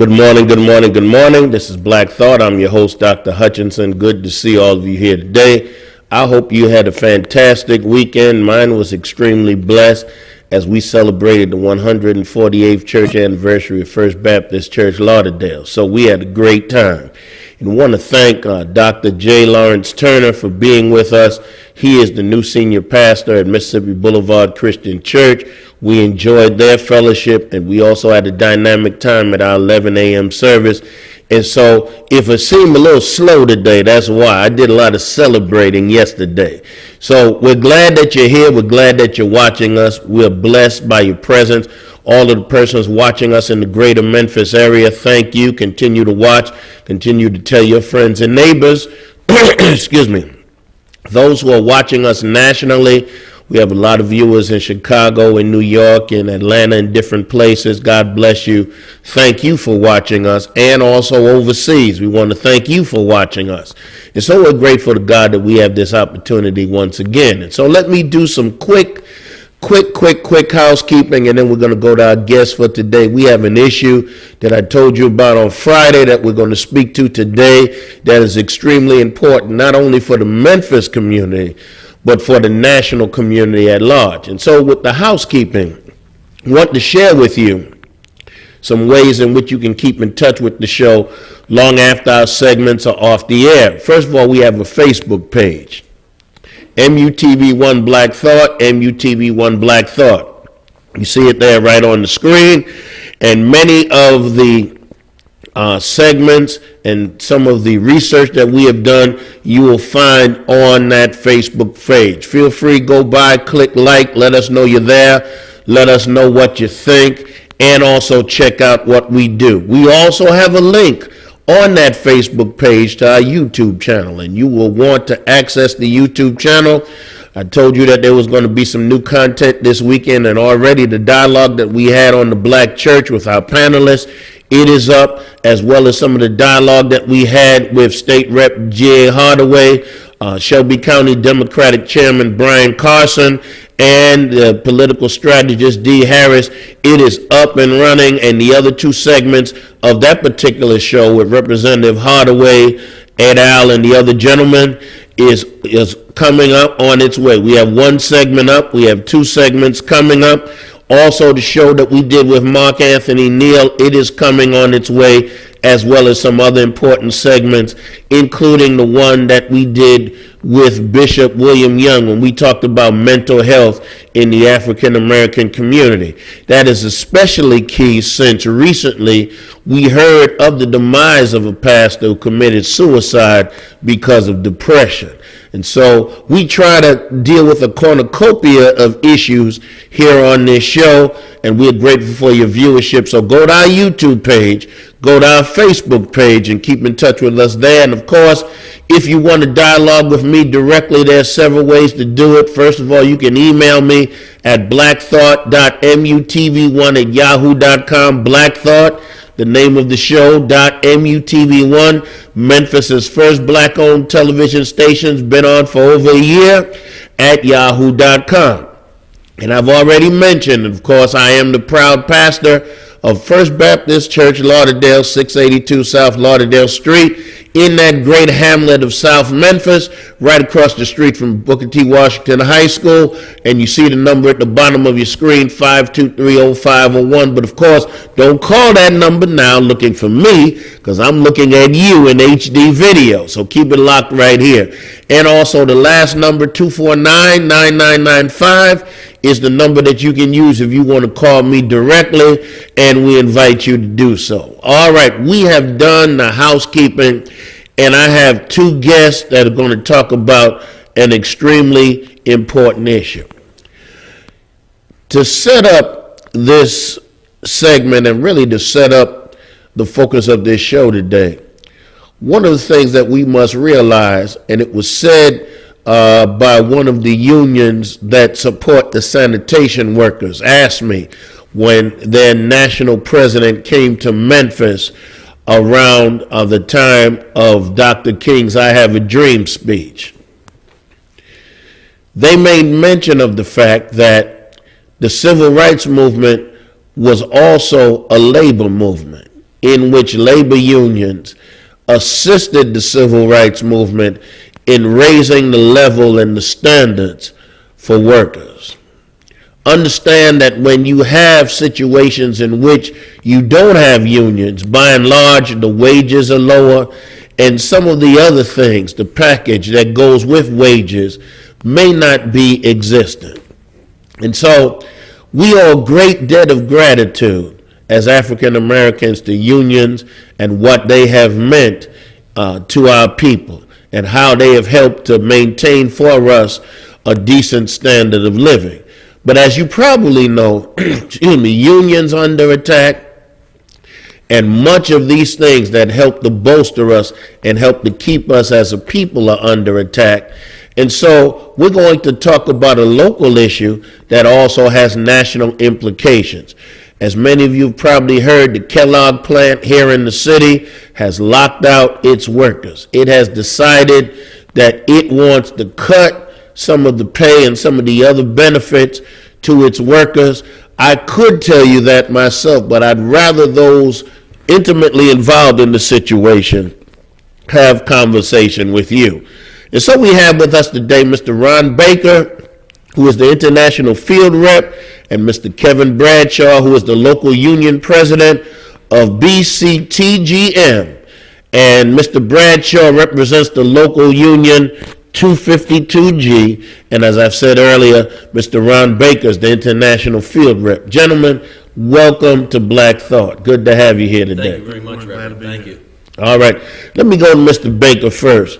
Good morning, good morning, good morning. This is Black Thought. I'm your host, Dr. Hutchinson. Good to see all of you here today. I hope you had a fantastic weekend. Mine was extremely blessed as we celebrated the 148th church anniversary of First Baptist Church Lauderdale. So we had a great time. And I want to thank Dr. J. Lawrence Turner for being with us. He is the new senior pastor at Mississippi Boulevard Christian Church. We enjoyed their fellowship, and we also had a dynamic time at our 11 a.m. service. And so if it seemed a little slow today, that's why. I did a lot of celebrating yesterday. So we're glad that you're here. We're glad that you're watching us. We're blessed by your presence. All of the persons watching us in the greater Memphis area, thank you. Continue to watch. Continue to tell your friends and neighbors. Excuse me. Those who are watching us nationally, we have a lot of viewers in Chicago, in New York, in Atlanta, in different places. God bless you. Thank you for watching us. And also overseas, we want to thank you for watching us. And so we're grateful to God that we have this opportunity once again. And so let me do some quick housekeeping, and then we're going to go to our guest for today. We have an issue that I told you about on Friday that we're going to speak to today that is extremely important, not only for the Memphis community, but for the national community at large. And so with the housekeeping, I want to share with you some ways in which you can keep in touch with the show long after our segments are off the air. First of all, we have a Facebook page, MUTV1 Black Thought, MUTV1 Black Thought. You see it there right on the screen. And many of the segments and some of the research that we have done, you will find on that Facebook page. Feel free, go by, click like, let us know you're there, let us know what you think, and also check out what we do. We also have a link on that Facebook page to our YouTube channel, and you will want to access the YouTube channel. I told you that there was going to be some new content this weekend, and already the dialogue that we had on the Black Church with our panelists, it is up, as well as some of the dialogue that we had with State Rep. J. Hardaway, Shelby County Democratic Chairman Brian Carson, and political strategist D. Harris. It is up and running, and the other two segments of that particular show with Representative Hardaway, et al., and the other gentleman is coming up on its way. We have one segment up. We have two segments coming up. Also, the show that we did with Mark Anthony Neal, it is coming on its way, as well as some other important segments, including the one that we did with Bishop William Young when we talked about mental health in the African American community. That is especially key since recently we heard of the demise of a pastor who committed suicide because of depression. And so we try to deal with a cornucopia of issues here on this show, and we're grateful for your viewership. So go to our YouTube page, go to our Facebook page, and keep in touch with us there. And of course, if you want to dialogue with me directly, there's several ways to do it. First of all, you can email me at blackthought.mutv1@yahoo.com. Blackthought, the name of the show, .mutv1, Memphis's first black-owned television station's been on for over a year, at yahoo.com. And I've already mentioned, of course, I am the proud pastor of First Baptist Church Lauderdale, 682 South Lauderdale Street, in that great hamlet of South Memphis, right across the street from Booker T. Washington High School. And you see the number at the bottom of your screen, 5230501. But of course, don't call that number now looking for me, because I'm looking at you in HD video. So keep it locked right here. And also the last number, 249-9995, is the number that you can use if you want to call me directly, and we invite you to do so. All right, we have done the housekeeping, and I have two guests that are going to talk about an extremely important issue. To set up this segment and really to set up the focus of this show today, one of the things that we must realize, and it was said by one of the unions that support the sanitation workers, asked me when their national president came to Memphis around the time of Dr. King's I Have a Dream speech. They made mention of the fact that the civil rights movement was also a labor movement. in which labor unions assisted the civil rights movement in raising the level and the standards for workers. Understand that when you have situations in which you don't have unions, by and large, the wages are lower, and some of the other things, the package that goes with wages, may not be existent. And so we owe a great debt of gratitude as African Americans to unions and what they have meant to our people and how they have helped to maintain for us a decent standard of living. But as you probably know, excuse me, unions under attack, and much of these things that help to bolster us and help to keep us as a people are under attack. And so we're going to talk about a local issue that also has national implications. As many of you have probably heard, the Kellogg plant here in the city has locked out its workers. It has decided that it wants to cut some of the pay and some of the other benefits to its workers. I could tell you that myself, but I'd rather those intimately involved in the situation have conversation with you. And so we have with us today Mr. Ron Baker, who is the international field rep, and Mr. Kevin Bradshaw, who is the local union president of BCTGM. And Mr. Bradshaw represents the local union 252G, and as I've said earlier, Mr. Ron Baker is the international field rep. Gentlemen, welcome to Black Thought. Good to have you here today. Thank you very much, Reverend. Thank you. All right, let me go to Mr. Baker first.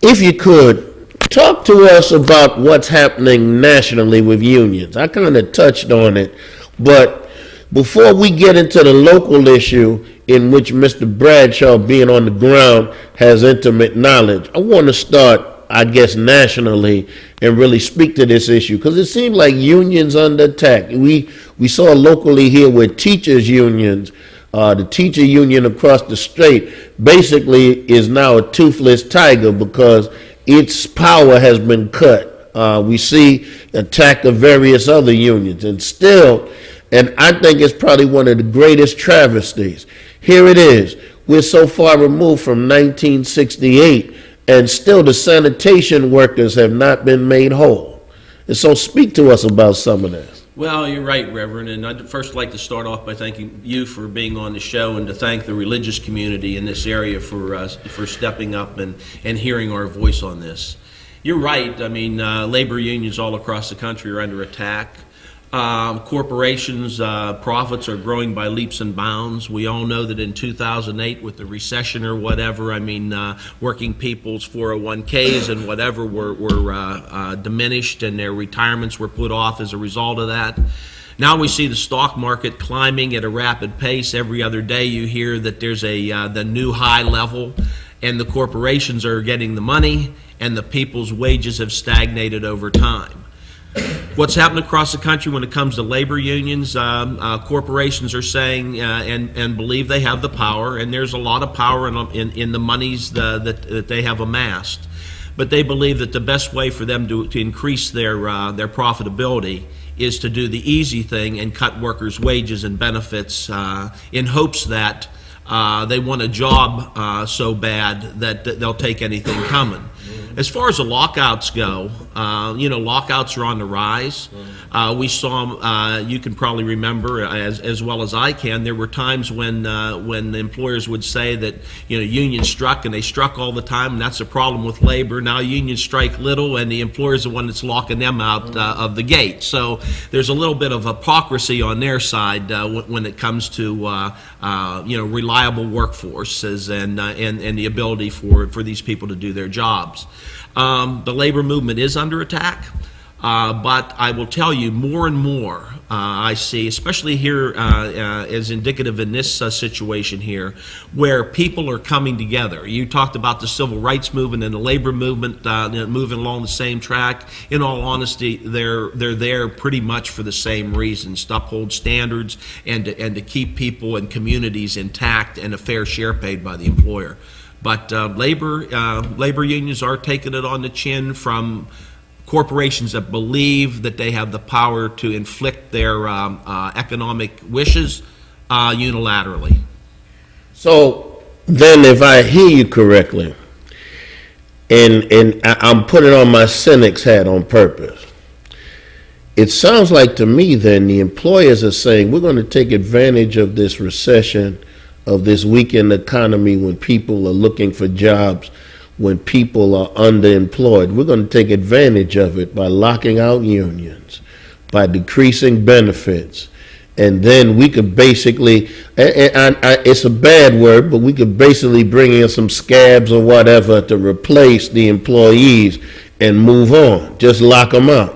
If you could, talk to us about what's happening nationally with unions. I kind of touched on it, but before we get into the local issue in which Mr. Bradshaw, being on the ground, has intimate knowledge, I want to start, I guess, nationally and really speak to this issue, because it seems like unions under attack. We saw locally here with teachers unions, the teacher union across the state basically is now a toothless tiger because its power has been cut. We see attack of various other unions, and still, and I think it's probably one of the greatest travesties. Here it is. We're so far removed from 1968, and still the sanitation workers have not been made whole. And so speak to us about some of this. Well, you're right, Reverend, and I'd first like to start off by thanking you for being on the show and to thank the religious community in this area for stepping up and hearing our voice on this. You're right. I mean, labor unions all across the country are under attack. Corporations' profits are growing by leaps and bounds. We all know that in 2008 with the recession or whatever, I mean, working people's 401ks and whatever were diminished, and their retirements were put off as a result of that. Now we see the stock market climbing at a rapid pace. Every other day you hear that there's the new high level, and the corporations are getting the money, and the people's wages have stagnated over time. What's happened across the country when it comes to labor unions, corporations are saying and believe they have the power, and there's a lot of power in the monies that they have amassed. But they believe that the best way for them to increase their profitability is to do the easy thing and cut workers' wages and benefits in hopes that they want a job so bad that they'll take anything coming. As far as the lockouts go, lockouts are on the rise. We saw, you can probably remember as well as I can, there were times when the employers would say that, unions struck, and they struck all the time, and that's the problem with labor. Now unions strike little, and the employer's the one that's locking them out of the gate. So there's a little bit of hypocrisy on their side when it comes to, reliable workforces and the ability for these people to do their jobs. The labor movement is under attack, but I will tell you more and more I see, especially here as indicative in this situation here, where people are coming together. You talked about the civil rights movement and the labor movement moving along the same track. In all honesty, they're there pretty much for the same reasons, to uphold standards and to keep people and communities intact and a fair share paid by the employer. But labor unions are taking it on the chin from corporations that believe that they have the power to inflict their economic wishes unilaterally. So then, if I hear you correctly, and I'm putting on my cynic's hat on purpose, it sounds like to me then the employers are saying we're going to take advantage of this recession, of this weakened economy when people are looking for jobs, when people are underemployed. We're going to take advantage of it by locking out unions, by decreasing benefits. And then we could basically, it's a bad word, but we could basically bring in some scabs or whatever to replace the employees and move on. Just lock them out.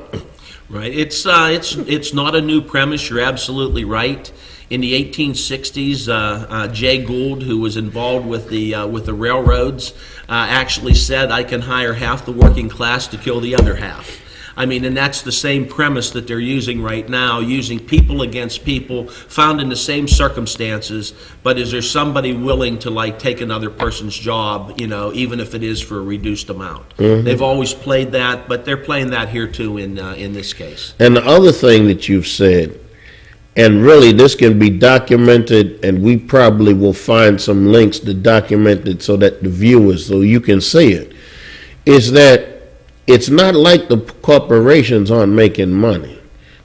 Right. It's not a new premise. You're absolutely right. In the 1860s, Jay Gould, who was involved with the railroads, actually said, "I can hire half the working class to kill the other half." I mean, and that's the same premise that they're using right now, using people against people, found in the same circumstances, but is there somebody willing to, like, take another person's job, you know, even if it is for a reduced amount? Mm-hmm. They've always played that, but they're playing that here, too, in this case. And the other thing that you've said, and really this can be documented, and we probably will find some links to document it so that the viewers, so you can see it, is that it's not like the corporations aren't making money.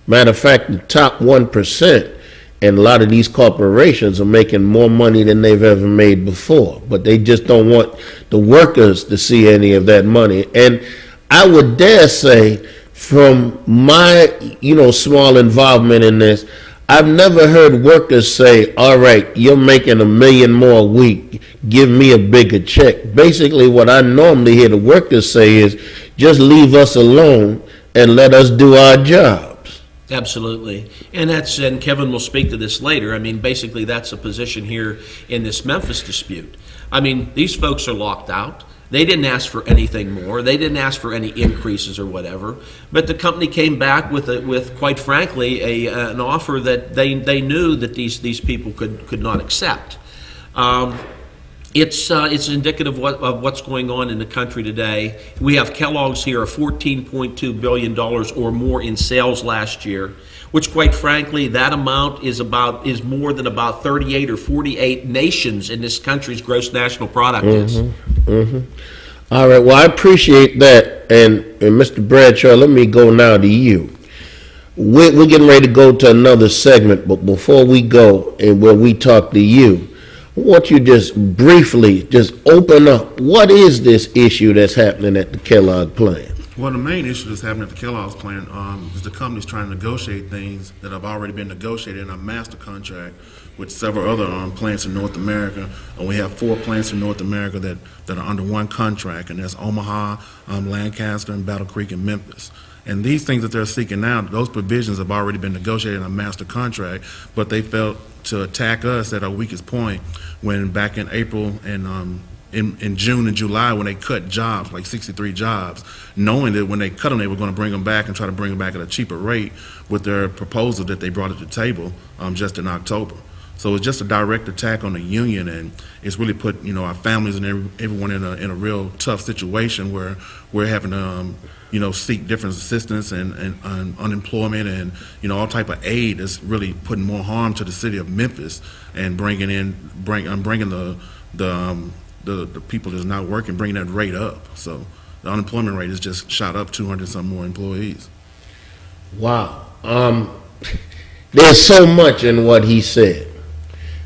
Matter of fact, the top 1%, and a lot of these corporations are making more money than they've ever made before, but they just don't want the workers to see any of that money. And I would dare say, from my, small involvement in this, I've never heard workers say, all right, you're making $1 million more a week, give me a bigger check. Basically, what I normally hear the workers say is, just leave us alone and let us do our jobs. Absolutely. And Kevin will speak to this later. I mean, basically that's a position here in this Memphis dispute. I mean, these folks are locked out. They didn't ask for anything more. They didn't ask for any increases or whatever. But the company came back with quite frankly, an offer that they knew that these people could not accept. It's indicative of what's going on in the country today. We have Kellogg's here, $14.2 billion or more in sales last year, which quite frankly, that amount is more than about 38 or 48 nations in this country's gross national product is. Mm-hmm. All right, well, I appreciate that. And Mr. Bradshaw, let me go now to you. We're getting ready to go to another segment, but before we go and where we talk to you, I want you just briefly just open up. What is this issue that's happening at the Kellogg plant? Well, the main issue that's happening at the Kellogg's plant is the company's trying to negotiate things that have already been negotiated in a master contract with several other plants in North America. And we have 4 plants in North America that are under one contract, and that's Omaha, Lancaster, and Battle Creek, and Memphis. And these things that they're seeking now, those provisions have already been negotiated in a master contract, but they felt to attack us at our weakest point when back in April and in June and July when they cut jobs, like 63 jobs, knowing that when they cut them, they were going to bring them back and try to bring them back at a cheaper rate with their proposal that they brought to the table just in October. So it's just a direct attack on the union, and it's really put our families and everyone in a real tough situation where we're having to seek different assistance and unemployment and all type of aid is really putting more harm to the city of Memphis and bringing the people that's not working, bringing that rate up. So the unemployment rate has just shot up 200 some more employees. Wow. There's so much in what he said.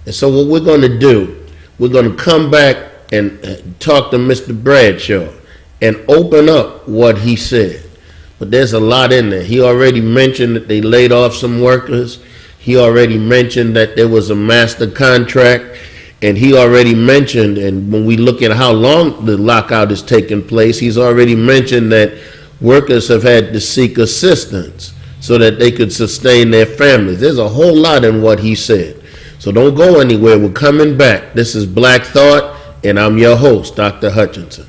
And so what we're going to do, we're going to come back and talk to Mr. Bradshaw and open up what he said. But there's a lot in there. He already mentioned that they laid off some workers. He already mentioned that there was a master contract. And he already mentioned, and when we look at how long the lockout is taking place, he's already mentioned that workers have had to seek assistance so that they could sustain their families. There's a whole lot in what he said. So don't go anywhere. We're coming back. This is Black Thought, and I'm your host, Dr. Hutchinson.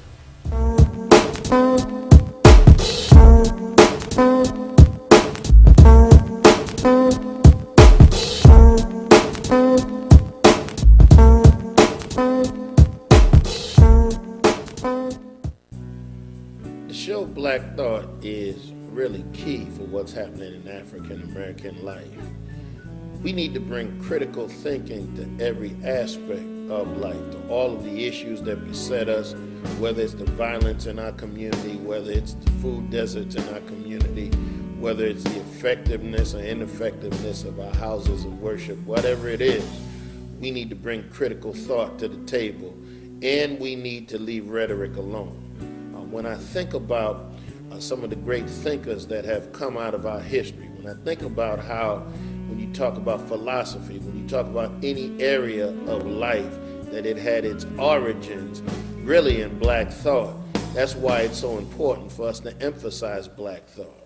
The show Black Thought is really key for what's happening in African American life. We need to bring critical thinking to every aspect of life, to all of the issues that beset us, whether it's the violence in our community, whether it's the food deserts in our community, whether it's the effectiveness or ineffectiveness of our houses of worship, whatever it is, we need to bring critical thought to the table, and we need to leave rhetoric alone. When I think about some of the great thinkers that have come out of our history, when I think about how, when you talk about philosophy, when you talk about any area of life, that it had its origins really in black thought. That's why it's so important for us to emphasize black thought.